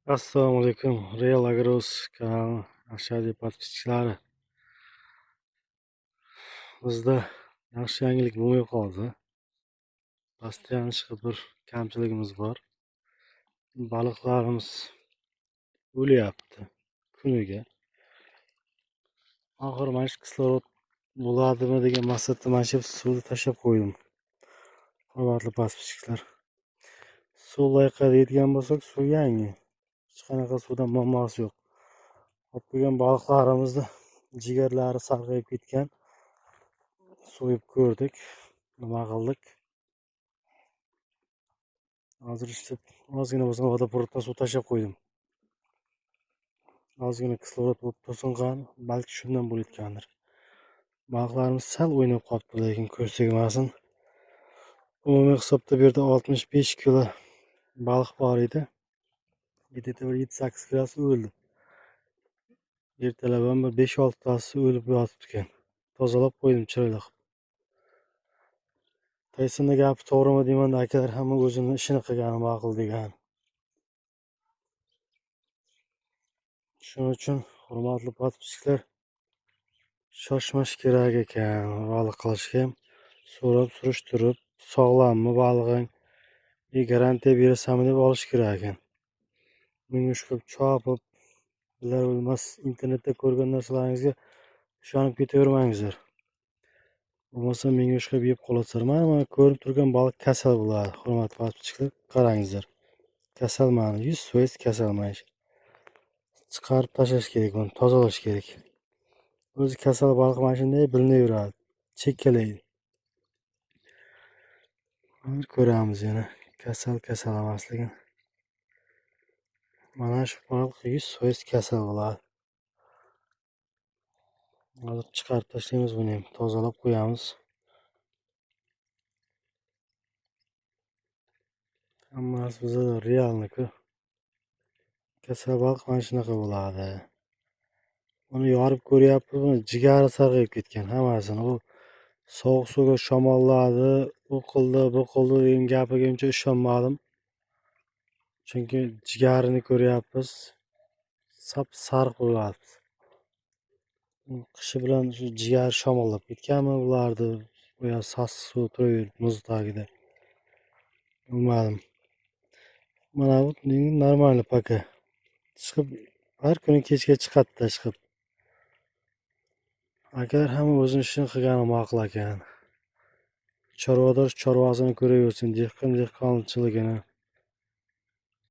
Assalomu alaykum. Real Agros kanali aksiyali podpischilari. Bizda yaxshi yangilik bo'lmay qoldi. Постоянно chiqib bir kamchiligimiz bor. Baliqlarimiz o'lyapti kuniga. Oxir mana shu kislorod bo'ladimi degan maqsadda mana shu suvni tashlab qo'ydim. Hurmatli podpischiklar. Suv loyqa deydigan bo'lsak, suv yangi. Hech qanaqa suvdan muammosi yo'q. Olib qo'ygan baliqlarimizni jigarlari sarg'ayib ketgan. So'yib ko'rdik, nima qildik? Hozir ishlab ozgina bo'lsa vodoprovoddan suv tashlab qo'ydim. Ozgina kislorod bo'lib to'singan, balki shundan bo'layotgandir. Baliqlarimiz sal o'ynab qolibdi, lekin ko'z tegmasin. Umumiy hisobda bu yerda 65 kilo baliq bor edi. Где-то 7-8 kilosi o'ldi. Ertalab ham 5-6 tasi o'lib yotibdi ekan. Tozalab qo'ydim chiroyli qilib. Taysonda gapi to'g'rimi deyman, akalar hamma o'zini ishini qilgani ma'qul degan. Shuning uchun hurmatli podpischiklar, shoshmash kerak ekan baliq qilishga. So'rab surishtirib, sog'lommi balig'ing, garantiya berasanmi deb olish kerak ekan. Menga qilib chopib, bilar bilmas internetda ko'rgan narsalaringizga ishonib ketavermangizlar. Bo'lmasa menga qilib yeb qolasizlar. Mana ko'rib turgan baliq kasal bo'ladi. Hurmatli podpischiklar, qarangizlar. Kasal mana 100% kasal mana shu. Chiqarib tashlash kerak, uni tozalash kerak. O'zi kasal baliq mana shunday bilinaveradi. Chekkalaydi. Hozir ko'ramiz yana kasal emasligini. Mana shu baliq 100% kasal bo'ladi. Hozir chiqarib tashlaymiz, buni ham tozalab qo'yamiz. Hammasi bizda realniki. Kasal baliq mana shunaqa bo'ladi. Uni yorib ko'ryapmiz, buni jigari sarg'ayib ketgan hammasini. U sovuq suvga shamolladi, u qildi, bu qildi degan gapiga uncha ishonmadim. Chunki jigarini ko'ryapmiz, sap sariq bo'lyapti. Qishi bilan shu jigar shamollab ketganmi bularni? Bu yer sassiq suv turaverib muz tagida. Bilmadim. Mana bu normal paka. Chiqib har kuni kechga chiqadi chiqib. Agar hamma o'zini ishini qilgani ma'qul ekan. Chorvador chorvasini ko'raversin, dehqon dehqonchiligini.